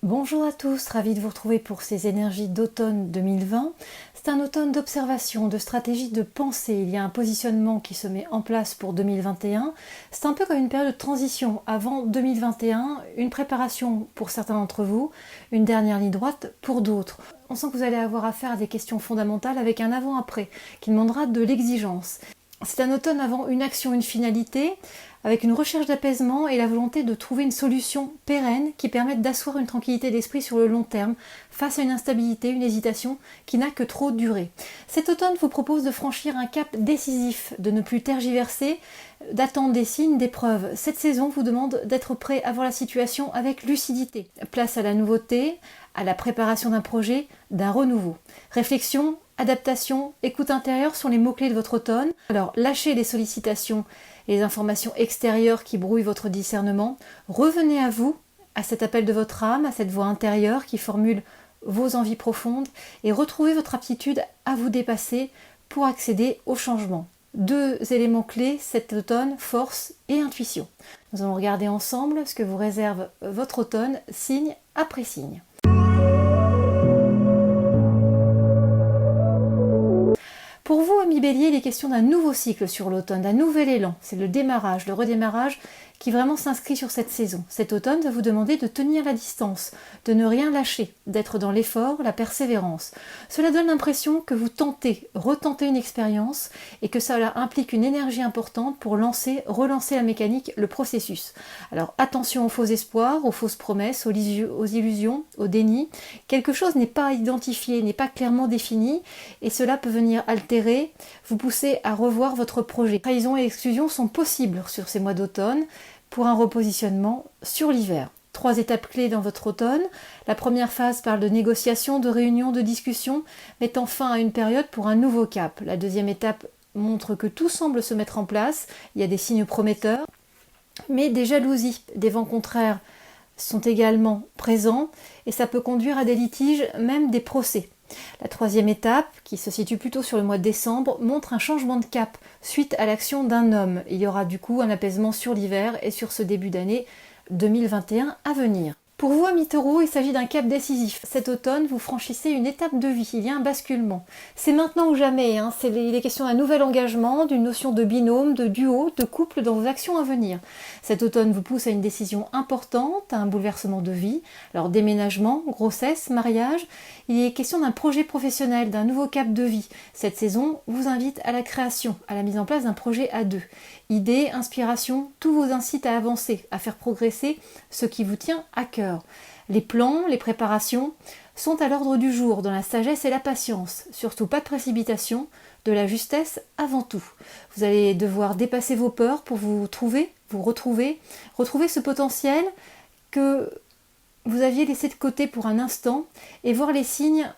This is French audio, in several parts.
Bonjour à tous, ravi de vous retrouver pour ces énergies d'automne 2020. C'est un automne d'observation, de stratégie, de pensée. Il y a un positionnement qui se met en place pour 2021. C'est un peu comme une période de transition avant 2021, une préparation pour certains d'entre vous, une dernière ligne droite pour d'autres. On sent que vous allez avoir affaire à des questions fondamentales avec un avant-après qui demandera de l'exigence. C'est un automne avant une action, une finalité, avec une recherche d'apaisement et la volonté de trouver une solution pérenne qui permette d'asseoir une tranquillité d'esprit sur le long terme face à une instabilité, une hésitation qui n'a que trop duré. Cet automne vous propose de franchir un cap décisif, de ne plus tergiverser, d'attendre des signes, des preuves. Cette saison vous demande d'être prêt à voir la situation avec lucidité. Place à la nouveauté, à la préparation d'un projet, d'un renouveau. Réflexion, adaptation, écoute intérieure sont les mots-clés de votre automne. Alors lâchez les sollicitations et les informations extérieures qui brouillent votre discernement. Revenez à vous, à cet appel de votre âme, à cette voix intérieure qui formule vos envies profondes et retrouvez votre aptitude à vous dépasser pour accéder au changement. Deux éléments clés cet automne, force et intuition. Nous allons regarder ensemble ce que vous réserve votre automne, signe après signe. Pour vous, amis Bélier, il est question d'un nouveau cycle sur l'automne, d'un nouvel élan. C'est le démarrage, le redémarrage qui vraiment s'inscrit sur cette saison. Cet automne va vous demander de tenir la distance, de ne rien lâcher, d'être dans l'effort, la persévérance. Cela donne l'impression que vous retentez une expérience et que cela implique une énergie importante pour relancer la mécanique, le processus. Alors attention aux faux espoirs, aux fausses promesses, aux illusions, au déni. Quelque chose n'est pas identifié, n'est pas clairement défini et cela peut venir altérer, vous pousser à revoir votre projet. Trahison et exclusion sont possibles sur ces mois d'automne pour un repositionnement sur l'hiver. 3 étapes clés dans votre automne. La première phase parle de négociation, de réunion, de discussion, mettant fin à une période pour un nouveau cap. La deuxième étape montre que tout semble se mettre en place, il y a des signes prometteurs, mais des jalousies, des vents contraires sont également présents et ça peut conduire à des litiges, même des procès. La troisième étape, qui se situe plutôt sur le mois de décembre, montre un changement de cap suite à l'action d'un homme. Il y aura du coup un apaisement sur l'hiver et sur ce début d'année 2021 à venir. Pour vous, amis Taureaux, il s'agit d'un cap décisif. Cet automne, vous franchissez une étape de vie, il y a un basculement. C'est maintenant ou jamais, il est question d'un nouvel engagement, d'une notion de binôme, de duo, de couple dans vos actions à venir. Cet automne vous pousse à une décision importante, à un bouleversement de vie. Alors déménagement, grossesse, mariage, il est question d'un projet professionnel, d'un nouveau cap de vie. Cette saison vous invite à la création, à la mise en place d'un projet à deux. Idées, inspiration, tout vous incite à avancer, à faire progresser ce qui vous tient à cœur. Les plans, les préparations sont à l'ordre du jour, dans la sagesse et la patience. Surtout pas de précipitation, de la justesse avant tout. Vous allez devoir dépasser vos peurs pour vous retrouver ce potentiel que vous aviez laissé de côté pour un instant et voir les signes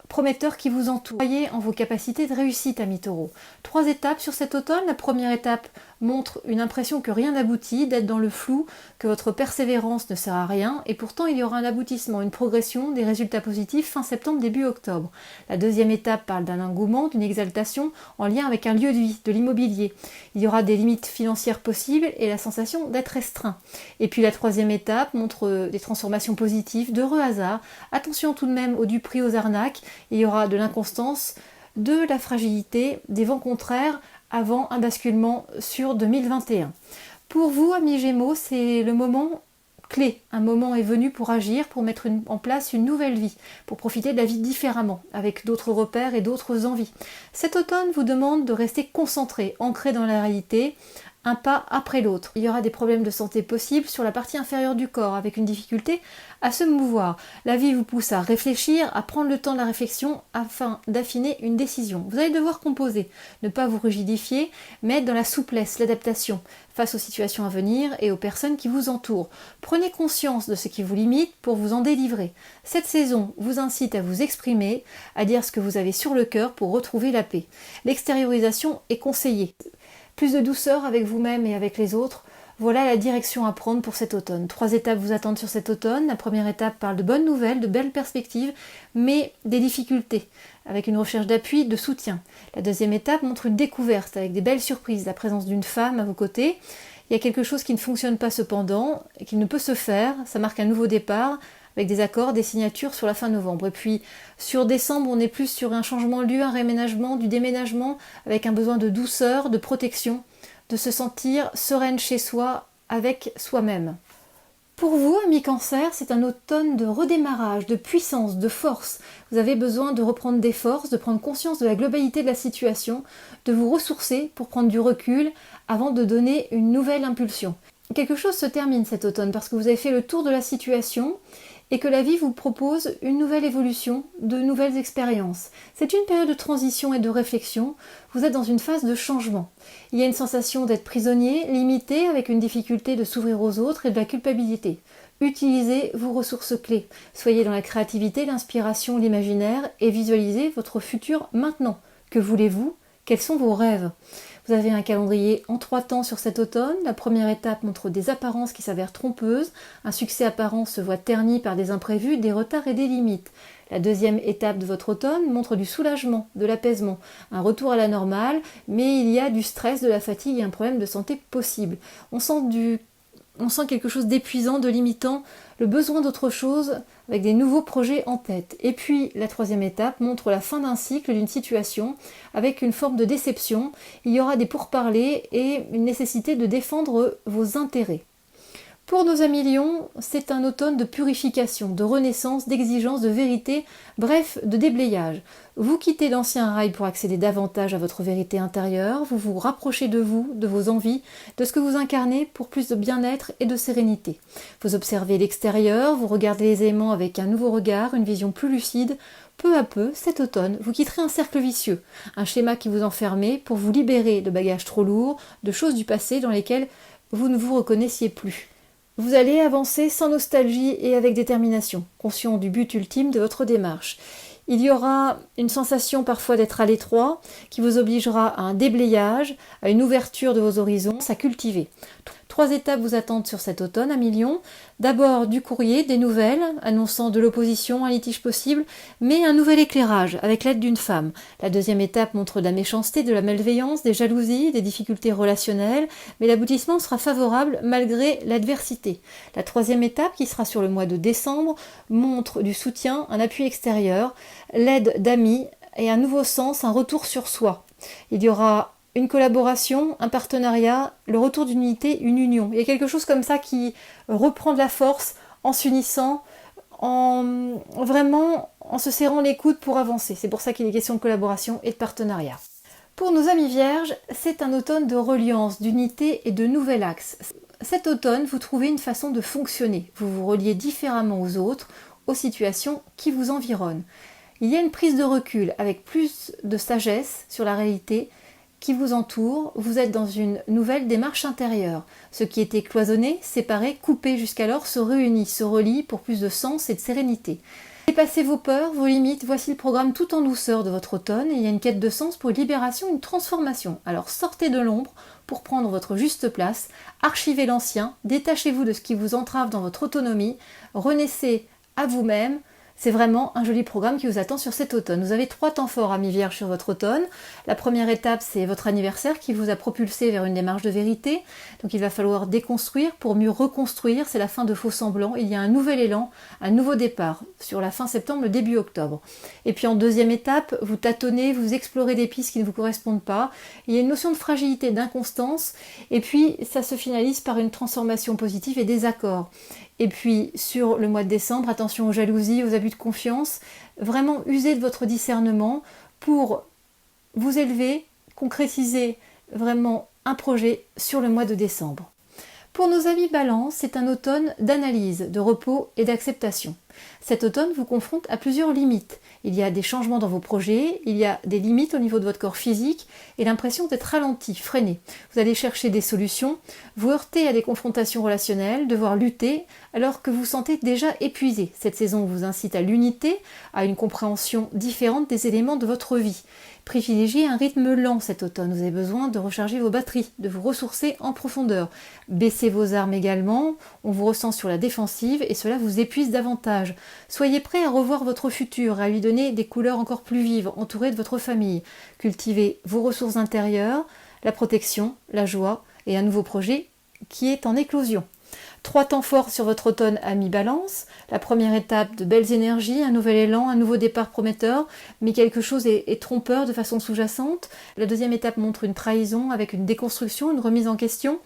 prometteurs qui vous entourent. Croyez en vos capacités de réussite, amis Taureaux. 3 étapes sur cet automne. La première étape montre une impression que rien n'aboutit, d'être dans le flou, que votre persévérance ne sert à rien, et pourtant il y aura un aboutissement, une progression, des résultats positifs fin septembre, début octobre. La deuxième étape parle d'un engouement, d'une exaltation en lien avec un lieu de vie, de l'immobilier. Il y aura des limites financières possibles et la sensation d'être restreint. Et puis la troisième étape montre des transformations positives, d'heureux hasards. Attention tout de même aux duperies, aux arnaques. Il y aura de l'inconstance, de la fragilité, des vents contraires avant un basculement sur 2021. Pour vous, amis Gémeaux, c'est le moment clé. Un moment est venu pour agir, pour mettre en place une nouvelle vie, pour profiter de la vie différemment, avec d'autres repères et d'autres envies. Cet automne vous demande de rester concentré, ancré dans la réalité, un pas après l'autre. Il y aura des problèmes de santé possibles sur la partie inférieure du corps, avec une difficulté à se mouvoir. La vie vous pousse à réfléchir, à prendre le temps de la réflexion afin d'affiner une décision. Vous allez devoir composer, ne pas vous rigidifier, mais être dans la souplesse, l'adaptation face aux situations à venir et aux personnes qui vous entourent. Prenez conscience de ce qui vous limite pour vous en délivrer. Cette saison vous incite à vous exprimer, à dire ce que vous avez sur le cœur pour retrouver la paix. L'extériorisation est conseillée. Plus de douceur avec vous-même et avec les autres, voilà la direction à prendre pour cet automne. 3 étapes vous attendent sur cet automne. La première étape parle de bonnes nouvelles, de belles perspectives, mais des difficultés, avec une recherche d'appui, de soutien. La deuxième étape montre une découverte, avec des belles surprises, la présence d'une femme à vos côtés. Il y a quelque chose qui ne fonctionne pas cependant, et qui ne peut se faire, ça marque un nouveau départ, avec des accords, des signatures sur la fin novembre. Et puis sur décembre, on est plus sur un changement de lieu, un réaménagement, du déménagement, avec un besoin de douceur, de protection, de se sentir sereine chez soi, avec soi-même. Pour vous, amis Cancer, c'est un automne de redémarrage, de puissance, de force. Vous avez besoin de reprendre des forces, de prendre conscience de la globalité de la situation, de vous ressourcer pour prendre du recul avant de donner une nouvelle impulsion. Quelque chose se termine cet automne parce que vous avez fait le tour de la situation et que la vie vous propose une nouvelle évolution, de nouvelles expériences. C'est une période de transition et de réflexion. Vous êtes dans une phase de changement. Il y a une sensation d'être prisonnier, limité, avec une difficulté de s'ouvrir aux autres et de la culpabilité. Utilisez vos ressources clés. Soyez dans la créativité, l'inspiration, l'imaginaire et visualisez votre futur maintenant. Que voulez-vous ? Quels sont vos rêves ? Vous avez un calendrier en 3 temps sur cet automne. La première étape montre des apparences qui s'avèrent trompeuses. Un succès apparent se voit terni par des imprévus, des retards et des limites. La deuxième étape de votre automne montre du soulagement, de l'apaisement, un retour à la normale, mais il y a du stress, de la fatigue et un problème de santé possible. On sent quelque chose d'épuisant, de limitant, le besoin d'autre chose avec des nouveaux projets en tête. Et puis la troisième étape montre la fin d'un cycle, d'une situation, avec une forme de déception. Il y aura des pourparlers et une nécessité de défendre vos intérêts. Pour nos amis Lions, c'est un automne de purification, de renaissance, d'exigence, de vérité, bref, de déblayage. Vous quittez l'ancien rail pour accéder davantage à votre vérité intérieure, vous vous rapprochez de vous, de vos envies, de ce que vous incarnez pour plus de bien-être et de sérénité. Vous observez l'extérieur, vous regardez les éléments avec un nouveau regard, une vision plus lucide. Peu à peu, cet automne, vous quitterez un cercle vicieux, un schéma qui vous enfermait pour vous libérer de bagages trop lourds, de choses du passé dans lesquelles vous ne vous reconnaissiez plus. Vous allez avancer sans nostalgie et avec détermination, conscient du but ultime de votre démarche. Il y aura une sensation parfois d'être à l'étroit qui vous obligera à un déblayage, à une ouverture de vos horizons, à cultiver. 3 étapes vous attendent sur cet automne, amis Lions. D'abord du courrier, des nouvelles, annonçant de l'opposition, un litige possible, mais un nouvel éclairage avec l'aide d'une femme. La deuxième étape montre de la méchanceté, de la malveillance, des jalousies, des difficultés relationnelles, mais l'aboutissement sera favorable malgré l'adversité. La troisième étape, qui sera sur le mois de décembre, montre du soutien, un appui extérieur, l'aide d'amis et un nouveau sens, un retour sur soi. Il y aura une collaboration, un partenariat, le retour d'une unité, une union. Il y a quelque chose comme ça qui reprend de la force en s'unissant, en se serrant les coudes pour avancer. C'est pour ça qu'il est question de collaboration et de partenariat. Pour nos amis vierges, c'est un automne de reliance, d'unité et de nouvel axe. Cet automne, vous trouvez une façon de fonctionner. Vous vous reliez différemment aux autres, aux situations qui vous environnent. Il y a une prise de recul avec plus de sagesse sur la réalité qui vous entoure, vous êtes dans une nouvelle démarche intérieure. Ce qui était cloisonné, séparé, coupé jusqu'alors se réunit, se relie pour plus de sens et de sérénité. Dépassez vos peurs, vos limites, voici le programme tout en douceur de votre automne. Il y a une quête de sens pour une libération, une transformation. Alors sortez de l'ombre pour prendre votre juste place, archivez l'ancien, détachez-vous de ce qui vous entrave dans votre autonomie, renaissez à vous-même. C'est vraiment un joli programme qui vous attend sur cet automne. Vous avez 3 temps forts, amis Vierges, sur votre automne. La première étape, c'est votre anniversaire qui vous a propulsé vers une démarche de vérité. Donc il va falloir déconstruire pour mieux reconstruire. C'est la fin de faux semblants. Il y a un nouvel élan, un nouveau départ sur la fin septembre, le début octobre. Et puis en deuxième étape, vous tâtonnez, vous explorez des pistes qui ne vous correspondent pas. Il y a une notion de fragilité, d'inconstance. Et puis ça se finalise par une transformation positive et des accords. Et puis sur le mois de décembre, attention aux jalousies, aux abus de confiance, vraiment usez de votre discernement pour vous élever, concrétiser vraiment un projet sur le mois de décembre. Pour nos amis Balance, c'est un automne d'analyse, de repos et d'acceptation. Cet automne vous confronte à plusieurs limites. Il y a des changements dans vos projets, il y a des limites au niveau de votre corps physique et l'impression d'être ralenti, freiné. Vous allez chercher des solutions, vous heurter à des confrontations relationnelles, devoir lutter alors que vous sentez déjà épuisé. Cette saison vous incite à l'unité, à une compréhension différente des éléments de votre vie. Privilégiez un rythme lent cet automne. Vous avez besoin de recharger vos batteries, de vous ressourcer en profondeur. Baissez vos armes également, on vous ressent sur la défensive et cela vous épuise davantage. Soyez prêt à revoir votre futur, à lui donner des couleurs encore plus vives, entouré de votre famille. Cultivez vos ressources intérieures, la protection, la joie et un nouveau projet qui est en éclosion. 3 temps forts sur votre automne à mi-balance. La première étape, de belles énergies, un nouvel élan, un nouveau départ prometteur, mais quelque chose est trompeur de façon sous-jacente. La deuxième étape montre une trahison avec une déconstruction, une remise en question,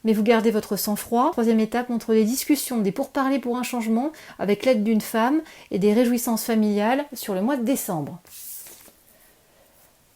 mais vous gardez votre sang-froid. La troisième étape montre des discussions, des pourparlers pour un changement avec l'aide d'une femme et des réjouissances familiales sur le mois de décembre.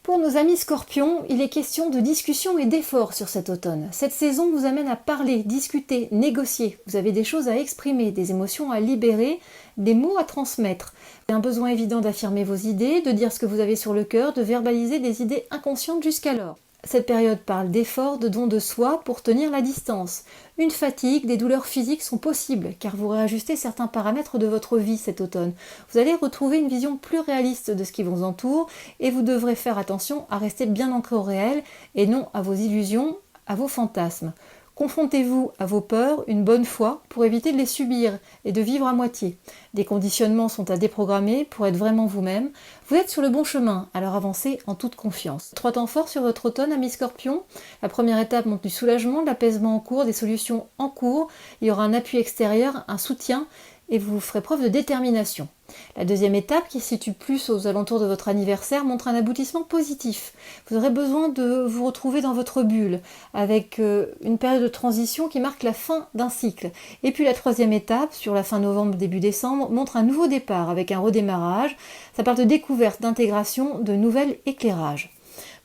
Pour nos amis scorpions, il est question de discussion et d'efforts sur cet automne. Cette saison vous amène à parler, discuter, négocier. Vous avez des choses à exprimer, des émotions à libérer, des mots à transmettre. Vous avez un besoin évident d'affirmer vos idées, de dire ce que vous avez sur le cœur, de verbaliser des idées inconscientes jusqu'alors. Cette période parle d'efforts, de dons de soi pour tenir la distance. Une fatigue, des douleurs physiques sont possibles car vous réajustez certains paramètres de votre vie cet automne. Vous allez retrouver une vision plus réaliste de ce qui vous entoure et vous devrez faire attention à rester bien ancré au réel et non à vos illusions, à vos fantasmes. Confrontez-vous à vos peurs une bonne fois pour éviter de les subir et de vivre à moitié. Des conditionnements sont à déprogrammer pour être vraiment vous-même. Vous êtes sur le bon chemin, alors avancez en toute confiance. 3 temps forts sur votre automne, amis Scorpion. La première étape montre du soulagement, de l'apaisement en cours, des solutions en cours. Il y aura un appui extérieur, un soutien et vous ferez preuve de détermination. La deuxième étape, qui se situe plus aux alentours de votre anniversaire, montre un aboutissement positif. Vous aurez besoin de vous retrouver dans votre bulle, avec une période de transition qui marque la fin d'un cycle. Et puis la troisième étape, sur la fin novembre, début décembre, montre un nouveau départ, avec un redémarrage. Ça parle de découverte, d'intégration, de nouvel éclairage.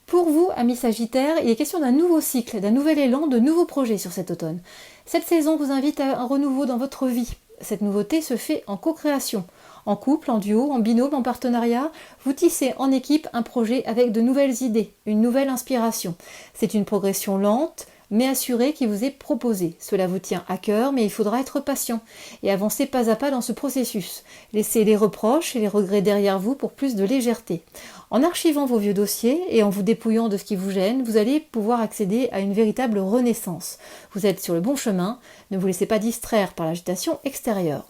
Pour vous, amis Sagittaires, il est question d'un nouveau cycle, d'un nouvel élan, de nouveaux projets sur cet automne. Cette saison vous invite à un renouveau dans votre vie. Cette nouveauté se fait en co-création. En couple, en duo, en binôme, en partenariat, vous tissez en équipe un projet avec de nouvelles idées, une nouvelle inspiration. C'est une progression lente, mais assurée qui vous est proposée. Cela vous tient à cœur, mais il faudra être patient et avancer pas à pas dans ce processus. Laissez les reproches et les regrets derrière vous pour plus de légèreté. En archivant vos vieux dossiers et en vous dépouillant de ce qui vous gêne, vous allez pouvoir accéder à une véritable renaissance. Vous êtes sur le bon chemin, ne vous laissez pas distraire par l'agitation extérieure.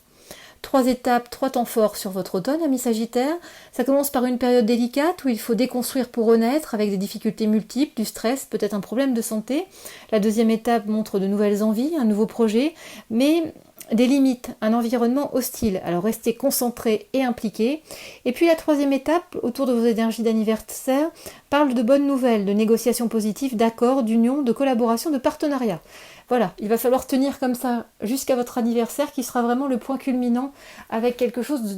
3 étapes, 3 temps forts sur votre automne, amis Sagittaires. Ça commence par une période délicate où il faut déconstruire pour renaître avec des difficultés multiples, du stress, peut-être un problème de santé. La deuxième étape montre de nouvelles envies, un nouveau projet, mais des limites, un environnement hostile. Alors restez concentrés et impliqués. Et puis la troisième étape, autour de vos énergies d'anniversaire, parle de bonnes nouvelles, de négociations positives, d'accords, d'unions, de collaboration, de partenariat. Voilà, il va falloir tenir comme ça jusqu'à votre anniversaire qui sera vraiment le point culminant avec quelque chose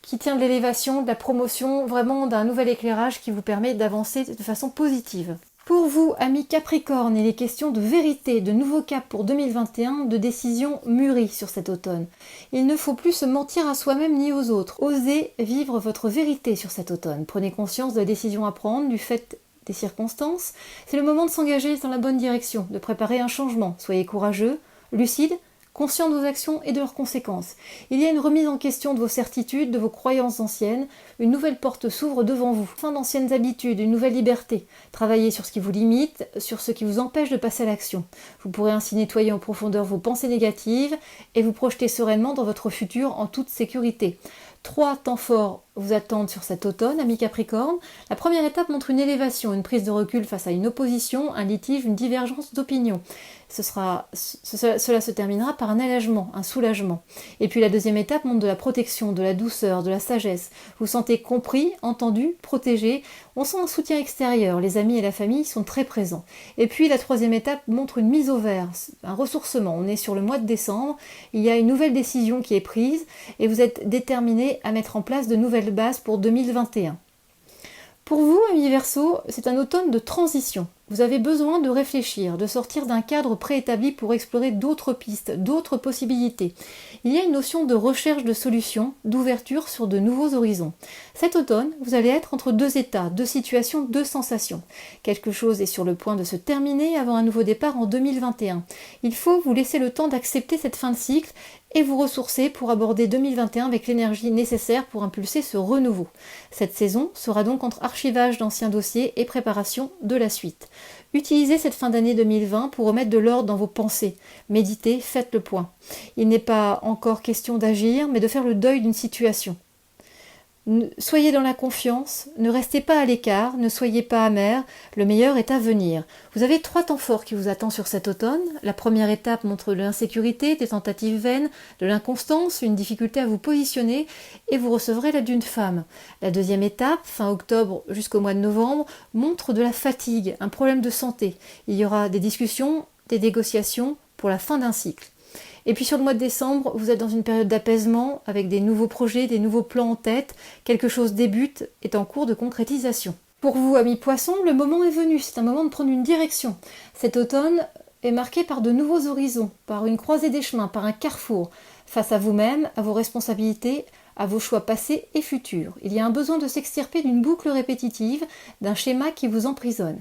qui tient de l'élévation, de la promotion, vraiment d'un nouvel éclairage qui vous permet d'avancer de façon positive. Pour vous, amis Capricorne, il est question de vérité, de nouveaux caps pour 2021, de décisions mûries sur cet automne. Il ne faut plus se mentir à soi-même ni aux autres. Osez vivre votre vérité sur cet automne. Prenez conscience de la décision à prendre, du fait des circonstances. C'est le moment de s'engager dans la bonne direction, de préparer un changement. Soyez courageux, lucide, conscient de vos actions et de leurs conséquences. Il y a une remise en question de vos certitudes, de vos croyances anciennes. Une nouvelle porte s'ouvre devant vous. Fin d'anciennes habitudes, une nouvelle liberté. Travaillez sur ce qui vous limite, sur ce qui vous empêche de passer à l'action. Vous pourrez ainsi nettoyer en profondeur vos pensées négatives et vous projeter sereinement dans votre futur en toute sécurité. 3 temps forts vous attendent sur cet automne, amis Capricorne. La première étape montre une élévation, une prise de recul face à une opposition, un litige, une divergence d'opinion. Cela se terminera par un allègement, un soulagement. Et puis la deuxième étape montre de la protection, de la douceur, de la sagesse. Vous vous sentez compris, entendu, protégé. On sent un soutien extérieur. Les amis et la famille sont très présents. Et puis la troisième étape montre une mise au vert, un ressourcement. On est sur le mois de décembre. Il y a une nouvelle décision qui est prise et vous êtes déterminé à mettre en place de nouvelles bases pour 2021. Pour vous, amis Verseau, c'est un automne de transition. Vous avez besoin de réfléchir, de sortir d'un cadre préétabli pour explorer d'autres pistes, d'autres possibilités. Il y a une notion de recherche de solutions, d'ouverture sur de nouveaux horizons. Cet automne, vous allez être entre 2 états, 2 situations, 2 sensations. Quelque chose est sur le point de se terminer avant un nouveau départ en 2021. Il faut vous laisser le temps d'accepter cette fin de cycle et vous ressourcer pour aborder 2021 avec l'énergie nécessaire pour impulser ce renouveau. Cette saison sera donc entre archivage d'anciens dossiers et préparation de la suite. Utilisez cette fin d'année 2020 pour remettre de l'ordre dans vos pensées. Méditez, faites le point. Il n'est pas encore question d'agir, mais de faire le deuil d'une situation. Soyez dans la confiance, ne restez pas à l'écart, ne soyez pas amer, le meilleur est à venir. Vous avez 3 temps forts qui vous attendent sur cet automne. La première étape montre de l'insécurité, des tentatives vaines, de l'inconstance, une difficulté à vous positionner et vous recevrez l'aide d'une femme. La deuxième étape, fin octobre jusqu'au mois de novembre, montre de la fatigue, un problème de santé. Il y aura des discussions, des négociations pour la fin d'un cycle. Et puis sur le mois de décembre, vous êtes dans une période d'apaisement avec des nouveaux projets, des nouveaux plans en tête. Quelque chose débute, est en cours de concrétisation. Pour vous, amis poissons, le moment est venu. C'est un moment de prendre une direction. Cet automne est marqué par de nouveaux horizons, par une croisée des chemins, par un carrefour, face à vous-même, à vos responsabilités, à vos choix passés et futurs. Il y a un besoin de s'extirper d'une boucle répétitive, d'un schéma qui vous emprisonne.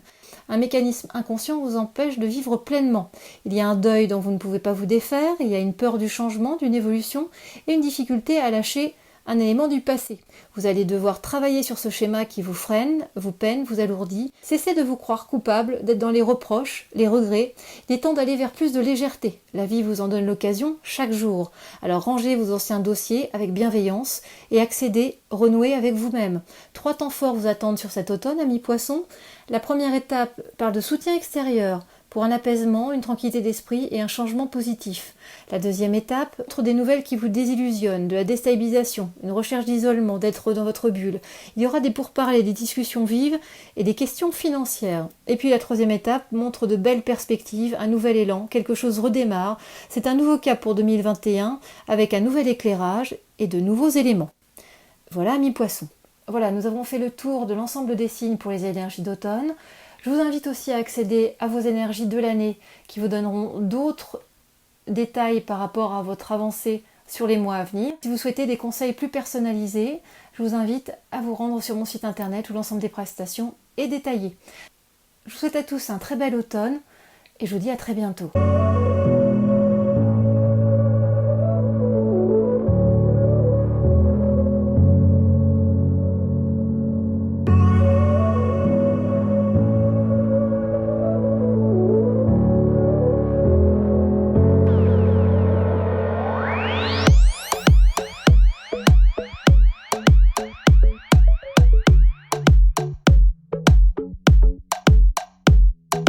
Un mécanisme inconscient vous empêche de vivre pleinement. Il y a un deuil dont vous ne pouvez pas vous défaire, il y a une peur du changement, d'une évolution et une difficulté à lâcher un élément du passé. Vous allez devoir travailler sur ce schéma qui vous freine, vous peine, vous alourdit. Cessez de vous croire coupable, d'être dans les reproches, les regrets. Il est temps d'aller vers plus de légèreté. La vie vous en donne l'occasion chaque jour. Alors rangez vos anciens dossiers avec bienveillance et accédez, renouez avec vous-même. 3 temps forts vous attendent sur cet automne, amis poissons. La première étape parle de soutien extérieur, pour un apaisement, une tranquillité d'esprit et un changement positif. La deuxième étape, montre des nouvelles qui vous désillusionnent, de la déstabilisation, une recherche d'isolement, d'être dans votre bulle. Il y aura des pourparlers, des discussions vives et des questions financières. Et puis la troisième étape montre de belles perspectives, un nouvel élan, quelque chose redémarre. C'est un nouveau cap pour 2021 avec un nouvel éclairage et de nouveaux éléments. Voilà, amis poissons. Voilà, nous avons fait le tour de l'ensemble des signes pour les énergies d'automne. Je vous invite aussi à accéder à vos énergies de l'année qui vous donneront d'autres détails par rapport à votre avancée sur les mois à venir. Si vous souhaitez des conseils plus personnalisés, je vous invite à vous rendre sur mon site internet où l'ensemble des prestations est détaillé. Je vous souhaite à tous un très bel automne et je vous dis à très bientôt.